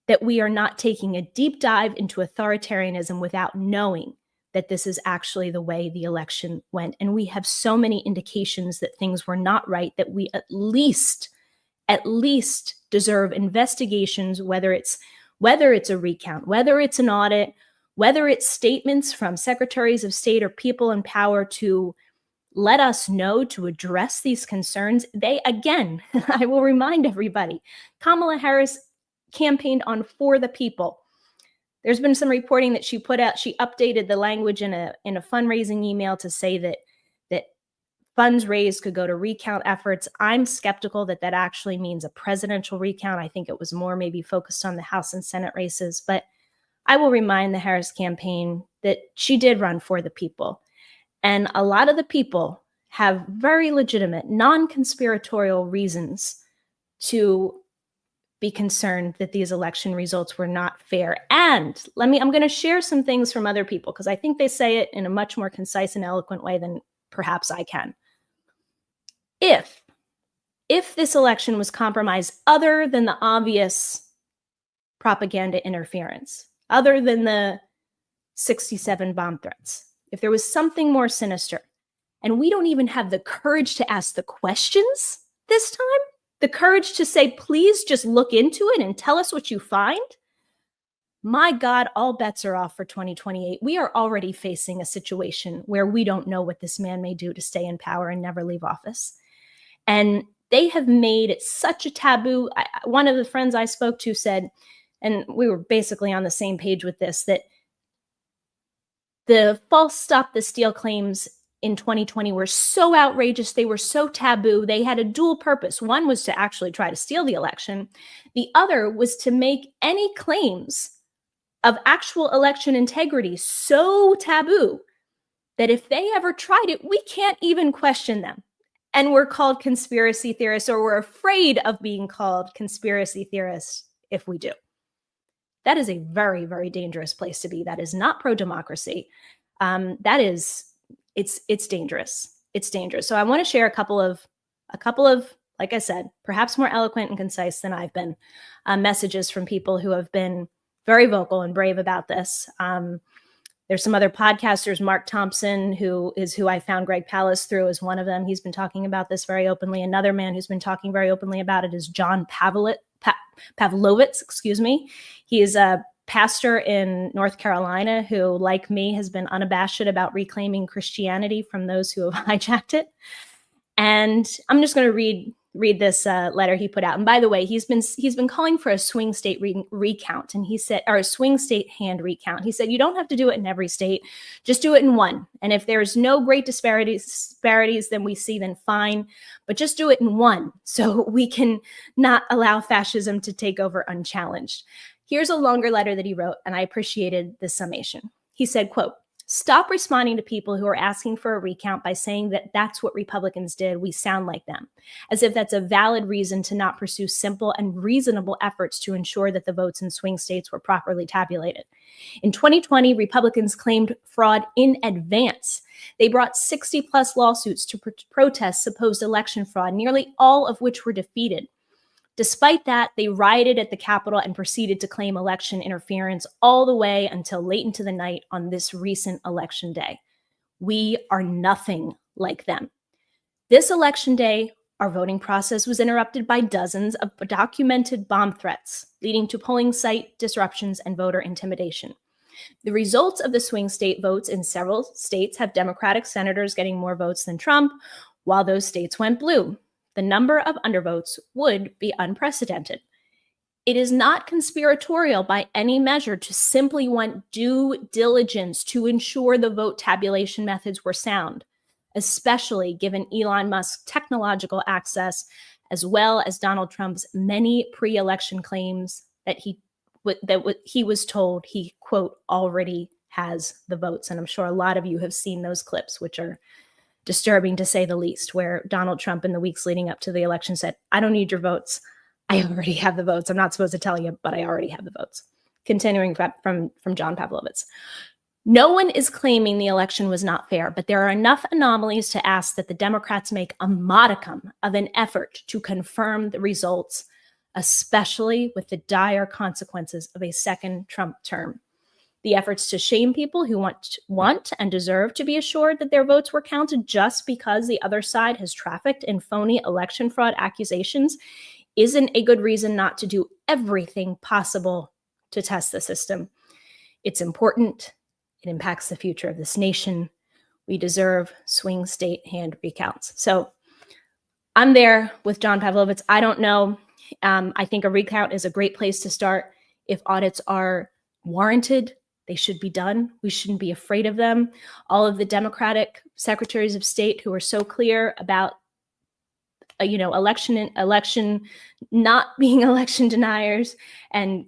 [SPEAKER 1] that we are not taking a deep dive into authoritarianism without knowing that this is actually the way the election went. And we have so many indications that things were not right that we at least deserve investigations, whether it's a recount, whether it's an audit, whether it's statements from secretaries of state or people in power to let us know, to address these concerns. They, again, I will remind everybody, Kamala Harris campaigned on For the People. There's been some reporting that she updated the language in a fundraising email to say that funds raised could go to recount efforts. I'm skeptical that actually means a presidential recount. I think it was more maybe focused on the House and Senate races, but I will remind the Harris campaign that she did run for the people. And a lot of the people have very legitimate, non-conspiratorial reasons to be concerned that these election results were not fair. And I'm going to share some things from other people, because I think they say it in a much more concise and eloquent way than perhaps I can. If if this election was compromised other than the obvious propaganda interference, other than the 67 bomb threats, if there was something more sinister, and we don't even have the courage to ask the questions this time, the courage to say, please just look into it and tell us what you find, my God, all bets are off for 2028. We are already facing a situation where we don't know what this man may do to stay in power and never leave office. And they have made it such a taboo. One of the friends I spoke to said, and we were basically on the same page with this, that the false stop the steal claims in 2020 were so outrageous. They were so taboo. They had a dual purpose. One was to actually try to steal the election. The other was to make any claims of actual election integrity so taboo that if they ever tried it, we can't even question them. And we're called conspiracy theorists, or we're afraid of being called conspiracy theorists if we do. That is a very, very dangerous place to be. That is not pro-democracy. It's dangerous. It's dangerous. So I want to share a couple of, like I said, perhaps more eloquent and concise than I've been, messages from people who have been very vocal and brave about this. There's some other podcasters, Mark Thompson, who I found Greg Palast through, is one of them. He's been talking about this very openly. Another man who's been talking very openly about it is John Pavlovitz, excuse me. He is a pastor in North Carolina who, like me, has been unabashed about reclaiming Christianity from those who have hijacked it. And I'm just going to read this letter he put out. And by the way, he's been calling for a swing state recount, and he said, or a swing state hand recount. He said, you don't have to do it in every state, just do it in one. And if there's no great disparities then we see, then fine, but just do it in one so we can not allow fascism to take over unchallenged. Here's a longer letter that he wrote, and I appreciated the summation. He said, quote, stop responding to people who are asking for a recount by saying that that's what Republicans did. We sound like them, as if that's a valid reason to not pursue simple and reasonable efforts to ensure that the votes in swing states were properly tabulated. In 2020, Republicans claimed fraud in advance. They brought 60 plus lawsuits to protest supposed election fraud, nearly all of which were defeated. Despite that, they rioted at the Capitol and proceeded to claim election interference all the way until late into the night on this recent election day. We are nothing like them. This election day, our voting process was interrupted by dozens of documented bomb threats, leading to polling site disruptions and voter intimidation. The results of the swing state votes in several states have Democratic senators getting more votes than Trump, while those states went blue. The number of undervotes would be unprecedented. It is not conspiratorial by any measure to simply want due diligence to ensure the vote tabulation methods were sound, especially given Elon Musk's technological access, as well as Donald Trump's many pre-election claims that he was told he, quote, already has the votes. And I'm sure a lot of you have seen those clips, which are disturbing to say the least, where Donald Trump in the weeks leading up to the election said, I don't need your votes. I already have the votes. I'm not supposed to tell you, but I already have the votes. Continuing from John Pavlovitz. No one is claiming the election was not fair, but there are enough anomalies to ask that the Democrats make a modicum of an effort to confirm the results, especially with the dire consequences of a second Trump term. The efforts to shame people who want and deserve to be assured that their votes were counted just because the other side has trafficked in phony election fraud accusations isn't a good reason not to do everything possible to test the system. It's important. It impacts the future of this nation. We deserve swing state hand recounts. So I'm there with John Pavlovitz. I don't know. I think a recount is a great place to start. If audits are warranted, they should be done. We shouldn't be afraid of them. All of the Democratic secretaries of state who are so clear about, election not being election deniers and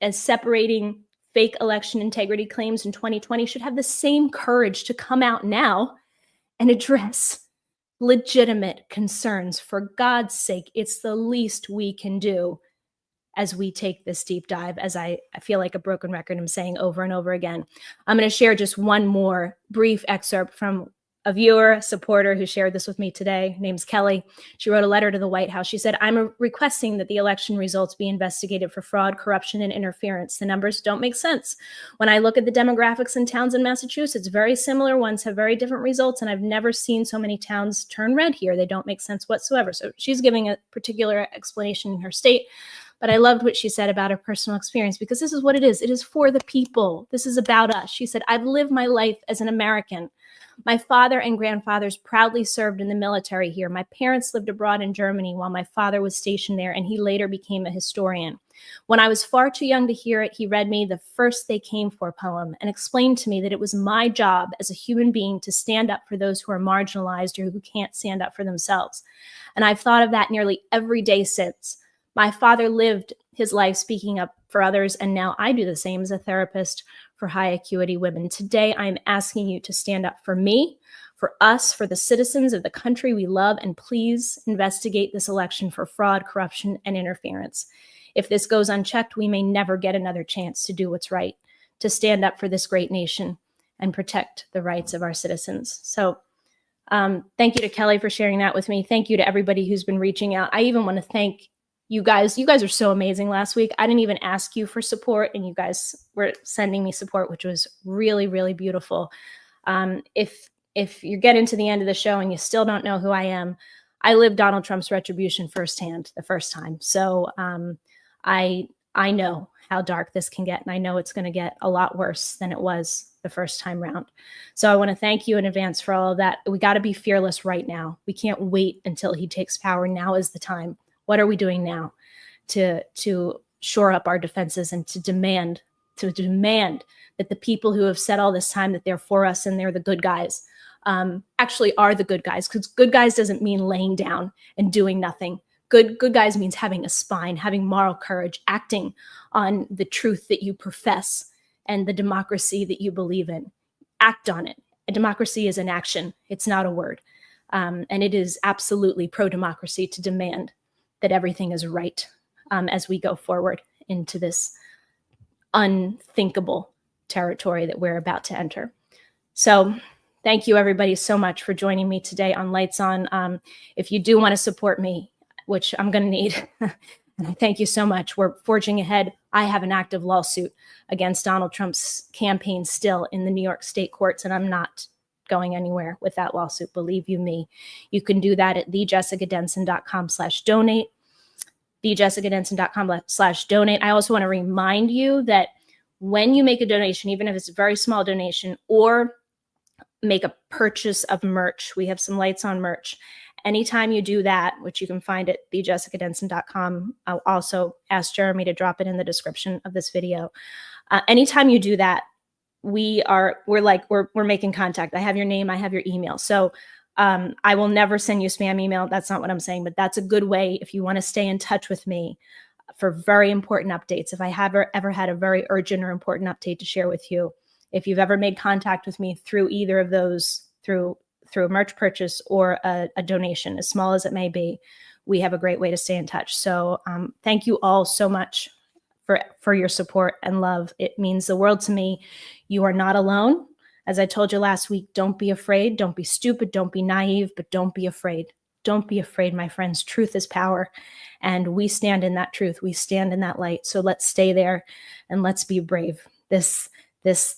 [SPEAKER 1] as separating fake election integrity claims in 2020 should have the same courage to come out now and address legitimate concerns. For God's sake, it's the least we can do as we take this deep dive, as I feel like a broken record I'm saying over and over again. I'm going to share just one more brief excerpt from a viewer, a supporter who shared this with me today. Her name's Kelly. She wrote a letter to the White House. She said, I'm requesting that the election results be investigated for fraud, corruption, and interference. The numbers don't make sense. When I look at the demographics in towns in Massachusetts, very similar ones have very different results, and I've never seen so many towns turn red here. They don't make sense whatsoever. So she's giving a particular explanation in her state. But I loved what she said about her personal experience, because this is what it is. It is for the people. This is about us. She said, I've lived my life as an American. My father and grandfathers proudly served in the military here. My parents lived abroad in Germany while my father was stationed there, and he later became a historian. When I was far too young to hear it, he read me the First They Came For poem and explained to me that it was my job as a human being to stand up for those who are marginalized or who can't stand up for themselves. And I've thought of that nearly every day since. My father lived his life speaking up for others, and now I do the same as a therapist for high acuity women. Today, I'm asking you to stand up for me, for us, for the citizens of the country we love, and please investigate this election for fraud, corruption, and interference. If this goes unchecked, we may never get another chance to do what's right, to stand up for this great nation and protect the rights of our citizens. So thank you to Kelly for sharing that with me. Thank you to everybody who's been reaching out. I even want to thank you guys. You guys are so amazing last week. I didn't even ask you for support, and you guys were sending me support, which was really, really beautiful. If you get into the end of the show and you still don't know who I am, I lived Donald Trump's retribution firsthand the first time. So I know how dark this can get, and I know it's going to get a lot worse than it was the first time round. So I want to thank you in advance for all of that. We got to be fearless right now. We can't wait until he takes power. Now is the time. What are we doing now to shore up our defenses and to demand that the people who have said all this time that they're for us and they're the good guys actually are the good guys? Because good guys doesn't mean laying down and doing nothing. Good guys means having a spine, having moral courage, acting on the truth that you profess and the democracy that you believe in. Act on it. A democracy is an action. It's not a word. And it is absolutely pro-democracy to demand that everything is right as we go forward into this unthinkable territory that we're about to enter. So thank you, everybody, so much for joining me today on Lights On. If you do want to support me, which I'm going to need, thank you so much. We're forging ahead. I have an active lawsuit against Donald Trump's campaign still in the New York state courts, and I'm not going anywhere with that lawsuit, believe you me. You can do that at thejessicadenson.com/donate, thejessicadenson.com/donate. I also want to remind you that when you make a donation, even if it's a very small donation, or make a purchase of merch, we have some Lights On merch. Anytime you do that, which you can find at thejessicadenson.com, I'll also ask Jeremy to drop it in the description of this video. Anytime you do that, we're making contact. I have your name, I have your email. So I will never send you spam email. That's not what I'm saying, but that's a good way if you want to stay in touch with me for very important updates. If I have ever had a very urgent or important update to share with you, if you've ever made contact with me through either of those, through a merch purchase or a donation, as small as it may be, we have a great way to stay in touch. So thank you all so much for your support and love. It means the world to me. You are not alone. As I told you last week, don't be afraid. Don't be stupid. Don't be naive, but don't be afraid. Don't be afraid, my friends. Truth is power. And we stand in that truth. We stand in that light. So let's stay there and let's be brave. This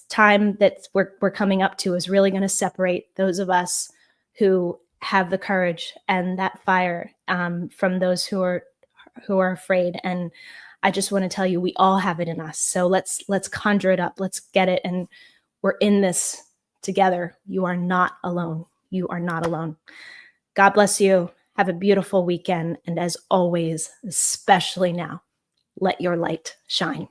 [SPEAKER 1] time that we're coming up to is really going to separate those of us who have the courage and that fire from those who are afraid. And I just want to tell you, we all have it in us. So let's conjure it up. Let's get it. And we're in this together. You are not alone. You are not alone. God bless you. Have a beautiful weekend. And as always, especially now, let your light shine.